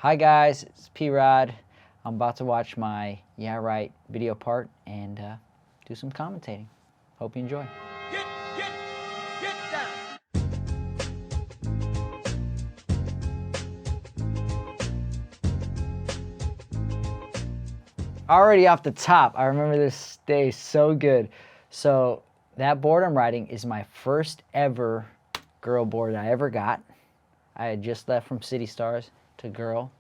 Hi guys, it's P-Rod. I'm about to watch my Yeah Right video part and do some commentating. Hope you enjoy. Get down. Already off the top, I remember this day so good. So that board I'm riding is my first ever girl board I ever got. I had just left from City Stars to Girl.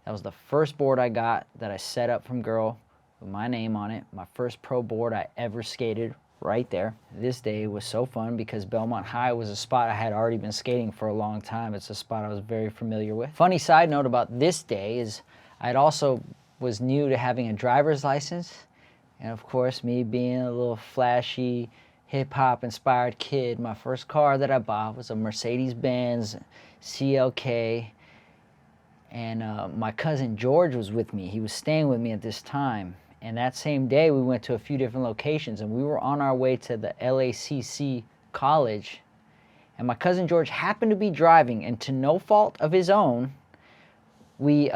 That was the first board I got that I set up from Girl with my name on it. My first pro board I ever skated right there. This day was so fun because Belmont High was a spot I had already been skating for a long time. It's a spot I was very familiar with. Funny side note about this day is I also was new to having a driver's license. And of course, me being a little flashy, hip-hop inspired kid, my first car that I bought was a Mercedes-Benz CLK. And my cousin George was with me. He was staying with me at this time. And that same day, we went to a few different locations, and we were on our way to the LACC college. And my cousin George happened to be driving, and to no fault of his own, we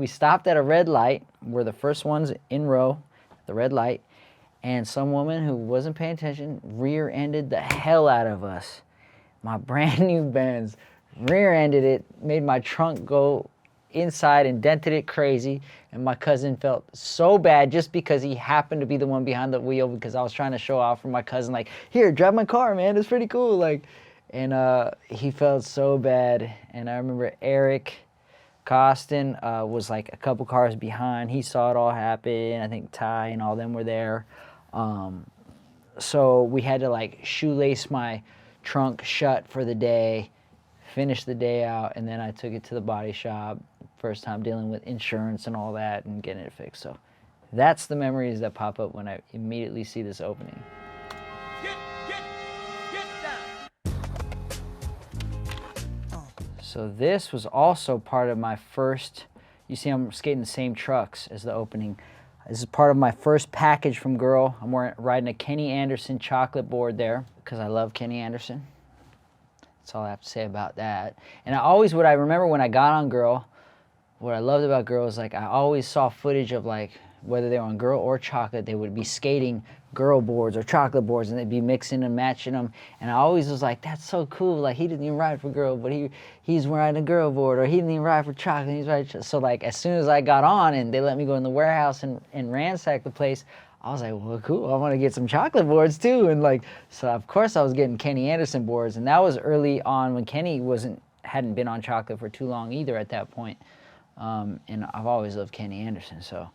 stopped at a red light. We're the first ones in row, the red light, and some woman who wasn't paying attention rear-ended the hell out of us. My brand new Benz rear-ended it, made my trunk go inside and dented it crazy, and my cousin felt so bad just because he happened to be the one behind the wheel, because I was trying to show off for my cousin, like, here, drive my car, man, it's pretty cool, like, and he felt so bad. And I remember Eric Costin was like a couple cars behind. He saw it all happen. I think Ty and all them were there. So we had to like shoelace my trunk shut for the day, finish the day out, and then I took it to the body shop. First time dealing with insurance and all that and getting it fixed. So that's the memories that pop up when I immediately see this opening. Get down. So this was also part of my first, you see I'm skating the same trucks as the opening. This is part of my first package from Girl. I'm riding a Kenny Anderson chocolate board there because I love Kenny Anderson. That's all I have to say about that. And what I remember when I got on Girl, what I loved about Girl is like I always saw footage of like whether they were on Girl or Chocolate, they would be skating Girl boards or Chocolate boards, and they'd be mixing and matching them. And I always was like, that's so cool. Like he didn't even ride for Girl, but he's riding a Girl board, or he didn't even ride for Chocolate. He's riding. So like as soon as I got on and they let me go in the warehouse and ransack the place, I was like, well, cool, I want to get some Chocolate boards too. And like, so of course I was getting Kenny Anderson boards, and that was early on when Kenny hadn't been on Chocolate for too long either at that point. And I've always loved Kenny Anderson, so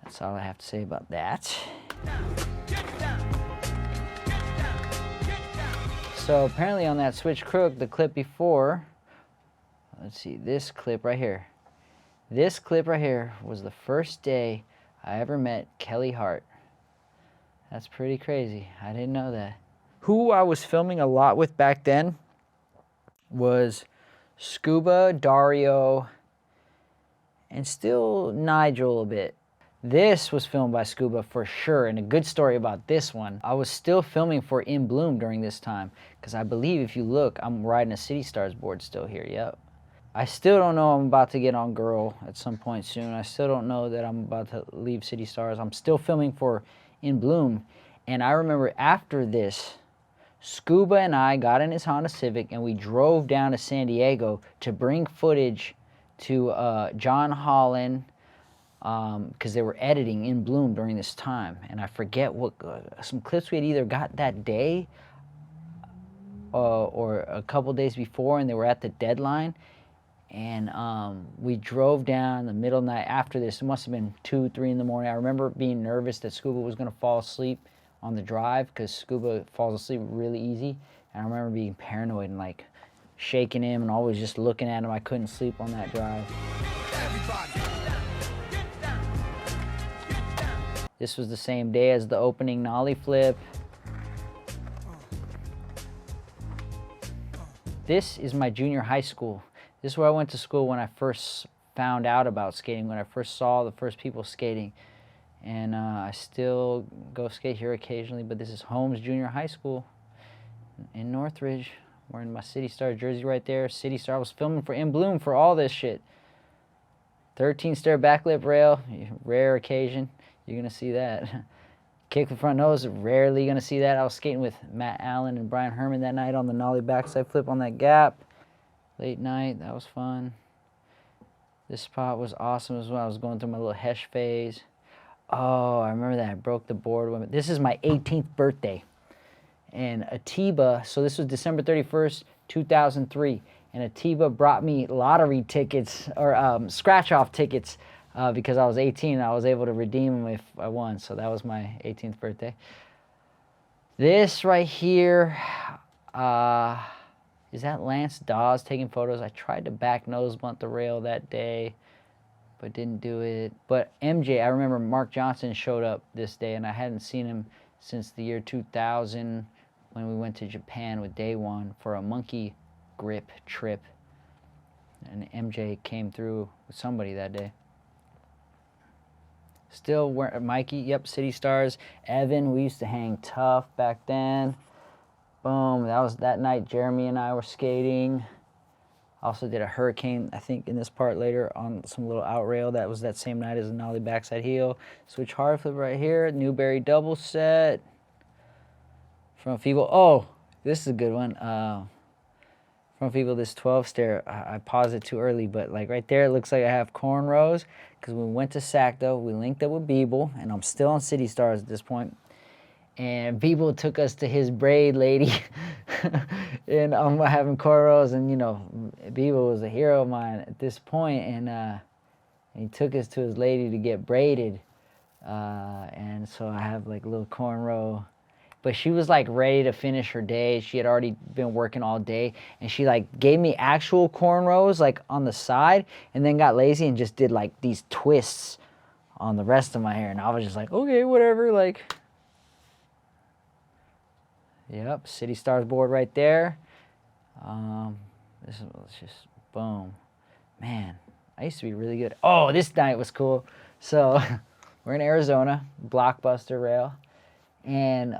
that's all I have to say about that. Get down. So apparently on that Switch Crook, the clip before, let's see, this clip right here. This clip right here was the first day I ever met Kelly Hart. That's pretty crazy. I didn't know that. Who I was filming a lot with back then was Scuba, Dario, and still Nigel a bit. This was filmed by Scuba for sure, and a good story about this one. I was still filming for In Bloom during this time, because I believe if you look, I'm riding a City Stars board still here, yep. I still don't know I'm about to get on Girl at some point soon. I still don't know that I'm about to leave City Stars. I'm still filming for In Bloom, and I remember after this, Scuba and I got in his Honda Civic, and we drove down to San Diego to bring footage to John Holland, because they were editing In Bloom during this time. And I forget what, some clips we had either got that day or a couple days before, and they were at the deadline. And we drove down the middle of the night after this. It must have been 2, 3 in the morning. I remember being nervous that Scuba was going to fall asleep on the drive, because Scuba falls asleep really easy. And I remember being paranoid and like shaking him and always just looking at him. I couldn't sleep on that drive. This was the same day as the opening Nollie flip. This is my junior high school. This is where I went to school when I first found out about skating, when I first saw the first people skating. And I still go skate here occasionally, but this is Holmes Junior High School in Northridge. Wearing my City Star jersey right there. City Star. I was filming for In Bloom for all this shit. 13 stair backlip rail, rare occasion. You're going to see that. Kick the front nose, rarely going to see that. I was skating with Matt Allen and Brian Herman that night on the Nollie backside flip on that gap. Late night, that was fun. This spot was awesome as well. I was going through my little Hesh phase. Oh, I remember that. I broke the board. This is my 18th birthday. And Atiba, so this was December 31st, 2003. And Atiba brought me lottery tickets, or scratch-off tickets, because I was 18 and I was able to redeem them if I won. So that was my 18th birthday. This right here, is that Lance Dawes taking photos? I tried to back nose bunt the rail that day, but didn't do it. But MJ, I remember Mark Johnson showed up this day, and I hadn't seen him since the year 2000 when we went to Japan with Day One for a monkey grip trip. And MJ came through with somebody that day. Still, Mikey, yep, City Stars. Evan, we used to hang tough back then. Boom, that was that night Jeremy and I were skating. Also did a hurricane, I think, in this part later on some little out rail. That was that same night as the Nollie backside heel. Switch hard flip right here. Newberry double set. Front feeble. Oh, this is a good one. Front feeble, this 12 stair. I paused it too early, but like right there, it looks like I have cornrows because we went to SAC though. We linked up with Beeble, and I'm still on City Stars at this point. And Beeble took us to his braid lady, and I'm having cornrows, and you know, Beeble was a hero of mine at this point, and he took us to his lady to get braided, and so I have like a little cornrow, but she was like ready to finish her day. She had already been working all day, and she like gave me actual cornrows like on the side, and then got lazy and just did like these twists on the rest of my hair, and I was just like, okay, whatever, like. Yep, City Stars board right there. This is just boom. Man, I used to be really good. Oh, this night was cool. So we're in Arizona, Blockbuster rail. And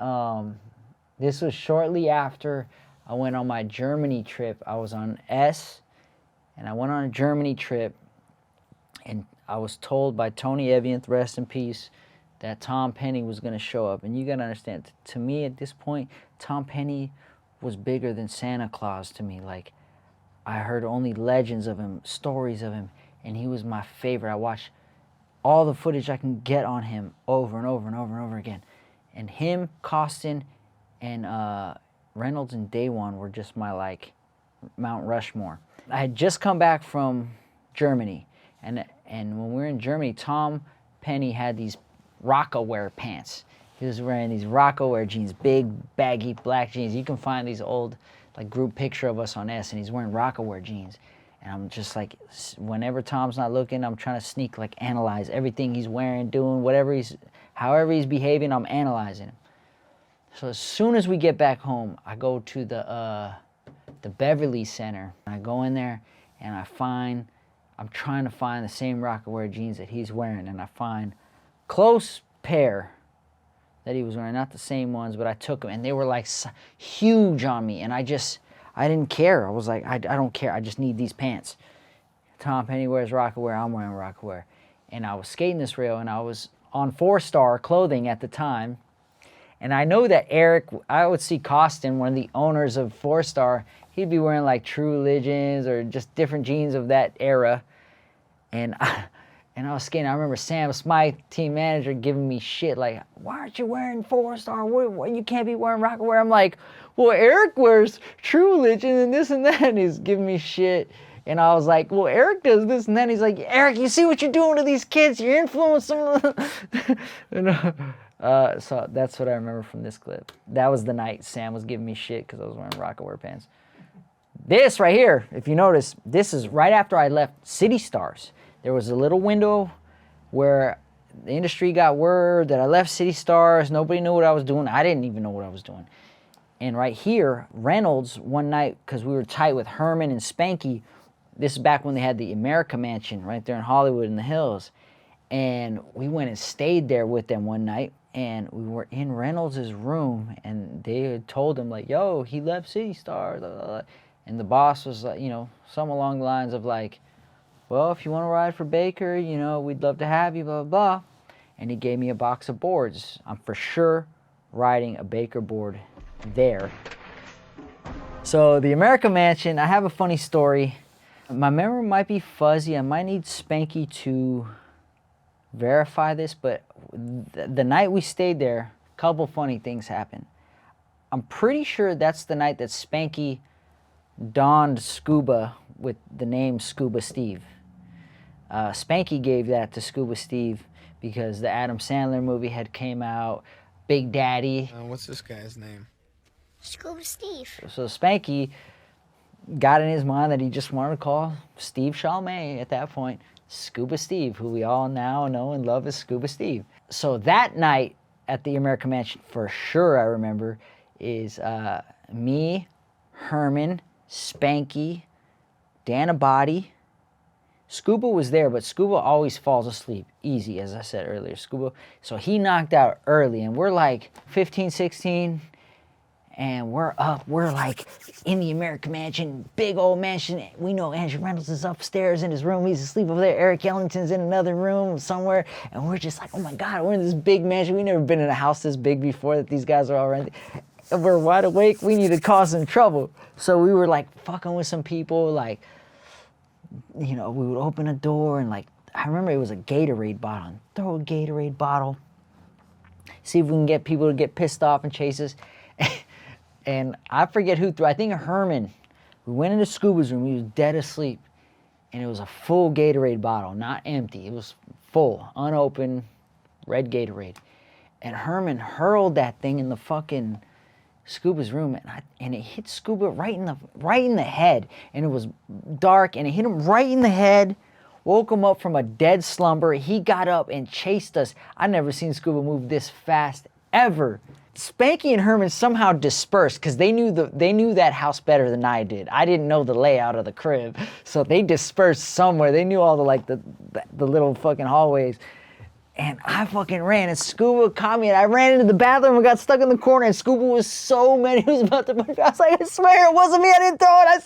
this was shortly after I went on my Germany trip. I was on S, and I went on a Germany trip. And I was told by Tony Evianth, rest in peace, that Tom Penny was going to show up. And you got to understand, to me at this point, Tom Penny was bigger than Santa Claus to me. Like, I heard only legends of him, stories of him, and he was my favorite. I watched all the footage I can get on him over and over and over and over again. And him, Costin, and Reynolds and Day One were just my, like, Mount Rushmore. I had just come back from Germany, and when we were in Germany, Tom Penny had these Rockaware pants. He was wearing these Rockaware jeans, big, baggy, black jeans. You can find these old, like, group picture of us on S, and he's wearing Rockaware jeans. And I'm just like, whenever Tom's not looking, I'm trying to sneak, like, analyze everything he's wearing, doing, however he's behaving, I'm analyzing him. So as soon as we get back home, I go to the Beverly Center. I go in there, and I'm trying to find the same Rockaware jeans that he's wearing, and I find close pair that he was wearing, not the same ones, but I took them, and they were like huge on me, and I didn't care. I was like, I don't care, I just need these pants. Tom Penny wears Rockaware, I'm wearing Rockaware. And I was skating this rail, and I was on 4-star clothing at the time, and I know that Eric, I would see Costin, one of the owners of 4-star, he'd be wearing like True Religions or just different jeans of that era, and I was skating. I remember Sam Smythe, team manager, giving me shit like, why aren't you wearing 4-star? You can't be wearing Rockaware. I'm like, well, Eric wears True Religion and this and that. And he's giving me shit. And I was like, well, Eric does this and that. And he's like, Eric, you see what you're doing to these kids? You're influencing them. So that's what I remember from this clip. That was the night Sam was giving me shit because I was wearing Rockaware pants. This right here, if you notice, this is right after I left City Stars. There was a little window where the industry got word that I left City Stars. Nobody knew what I was doing. I didn't even know what I was doing. And right here, Reynolds, one night, because we were tight with Herman and Spanky, this is back when they had the America Mansion right there in Hollywood in the Hills. And we went and stayed there with them one night. And we were in Reynolds' room, and they had told him, like, yo, he left City Stars. Blah, blah, blah. And the boss was like, you know, something along the lines of like, well, if you want to ride for Baker, you know, we'd love to have you, blah, blah, blah. And he gave me a box of boards. I'm for sure riding a Baker board there. So the America Mansion, I have a funny story. My memory might be fuzzy. I might need Spanky to verify this, but the night we stayed there, a couple funny things happened. I'm pretty sure that's the night that Spanky donned scuba with the name Scuba Steve. Spanky gave that to Scuba Steve because the Adam Sandler movie had came out, Big Daddy. What's this guy's name? Scuba Steve. So Spanky got in his mind that he just wanted to call Steve Chalamet at that point Scuba Steve, who we all now know and love as Scuba Steve. So that night at the American Mansion, for sure I remember, is me, Herman, Spanky, Dan Abadi. Scuba was there, but Scuba always falls asleep easy, as I said earlier. Scuba, so he knocked out early, and we're like 15, 16, and we're up. We're like in the American Mansion, big old mansion. We know Andrew Reynolds is upstairs in his room. He's asleep over there. Eric Ellington's in another room somewhere, and we're just like, oh my God, we're in this big mansion. We've never been in a house this big before that these guys are all renting. We're wide awake. We need to cause some trouble. So we were like fucking with some people, like, you know, we would open a door and like, I remember it was a Gatorade bottle. And throw a Gatorade bottle. See if we can get people to get pissed off and chase us. And I forget who threw, I think Herman. We went into Scuba's room, he was dead asleep. And it was a full Gatorade bottle, not empty. It was full, unopened, red Gatorade. And Herman hurled that thing in the fucking Scuba's room, and it hit Scuba right in the head, and it was dark, and it hit him right in the head, woke him up from a dead slumber. He got up and chased us. I never seen Scuba move this fast ever. Spanky and Herman somehow dispersed because they knew that house better than I did. I didn't know the layout of the crib, so they dispersed somewhere. They knew all the little fucking hallways. And I fucking ran, and Scuba caught me, and I ran into the bathroom and got stuck in the corner, and Scuba was so mad he was about to punch me. I was like, I swear it wasn't me, I didn't throw it, I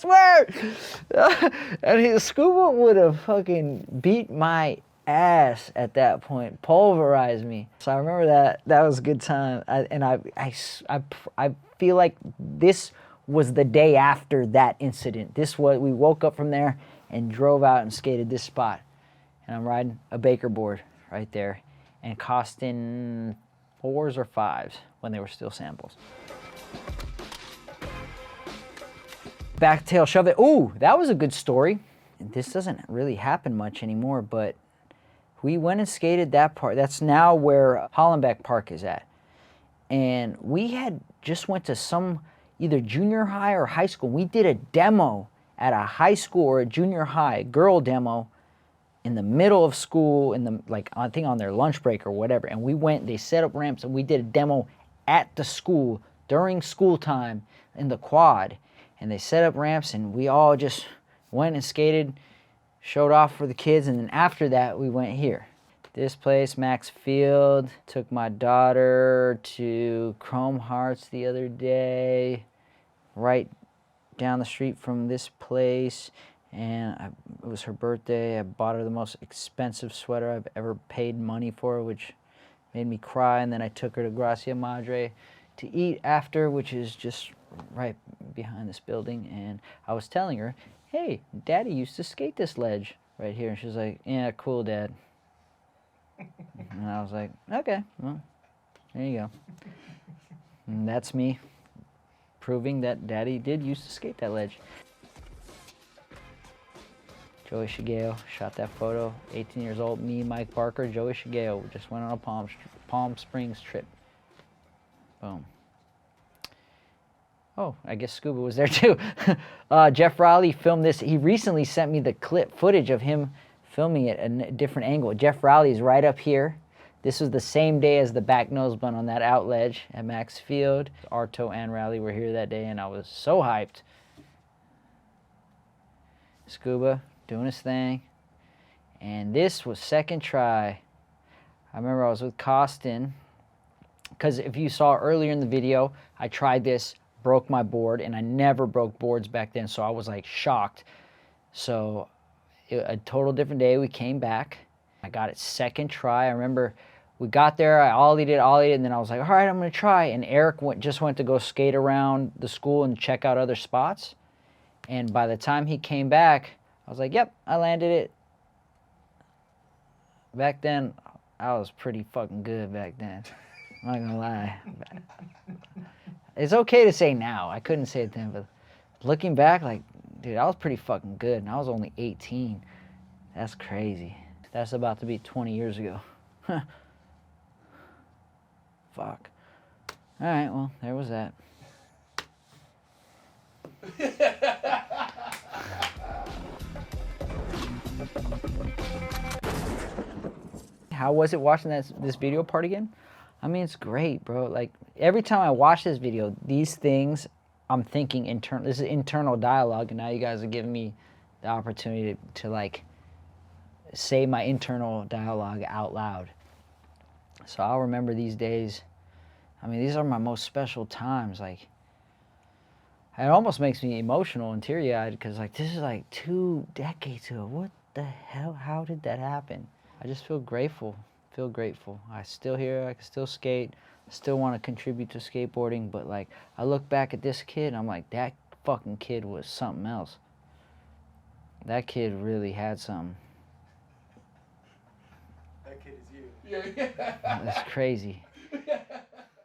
swear. And Scuba would have fucking beat my ass at that point, pulverized me. So I remember that was a good time. I feel like this was the day after that incident. We woke up from there and drove out and skated this spot. And I'm riding a Baker board right there, and costing 4s or 5s when they were still samples. Back tail shove it. Ooh, that was a good story. This doesn't really happen much anymore, but we went and skated that part. That's now where Hollenbeck Park is at. And we had just went to some either junior high or high school. We did a demo at a high school or a junior high, girl demo, in the middle of school, I think on their lunch break or whatever, and we went, they set up ramps, and we did a demo at the school during school time in the quad, and they set up ramps, and we all just went and skated, showed off for the kids, and then after that, we went here. This place, Max Field, took my daughter to Chrome Hearts the other day, right down the street from this place. And it was her birthday. I bought her the most expensive sweater I've ever paid money for, which made me cry. And then I took her to Gracia Madre to eat after, which is just right behind this building. And I was telling her, hey, Daddy used to skate this ledge right here. And she was like, yeah, cool, Dad. And I was like, okay, well, there you go. And that's me proving that Daddy did used to skate that ledge. Joey Shigeo shot that photo, 18 years old, me, Mike Barker, Joey Shigeo, just went on a Palm Springs trip. Boom. Oh, I guess Scuba was there too. Jeff Rowley filmed this. He recently sent me the footage of him filming it at a different angle. Jeff Rowley is right up here. This was the same day as the back nose bun on that out ledge at Max Field. Arto and Rowley were here that day, and I was so hyped. Scuba doing his thing, and this was second try. I remember I was with Costin, because if you saw earlier in the video, I tried this, broke my board, and I never broke boards back then, so I was like shocked. So a total different day. We came back. I got it second try. I remember we got there. I ollied it, and then I was like, all right, I'm going to try. And Eric just went to go skate around the school and check out other spots. And by the time he came back, I was like, yep, I landed it. Back then, I was pretty fucking good back then. I'm not gonna lie. It's okay to say now. I couldn't say it then, but looking back, like, dude, I was pretty fucking good, and I was only 18. That's crazy. That's about to be 20 years ago. Fuck. All right, well, there was that. How was it watching this video part again? I mean, it's great, bro. Like, every time I watch this video, these things, I'm thinking internal. This is internal dialogue, and now you guys are giving me the opportunity to like, say my internal dialogue out loud. So I'll remember these days. I mean, these are my most special times. Like, it almost makes me emotional and teary-eyed because, like, this is like 2 decades ago. What the hell? How did that happen? I just feel grateful. I still here. I can still skate. I still want to contribute to skateboarding. But like, I look back at this kid, and I'm like, that fucking kid was something else. That kid really had something. That kid is you. Yeah. That's crazy.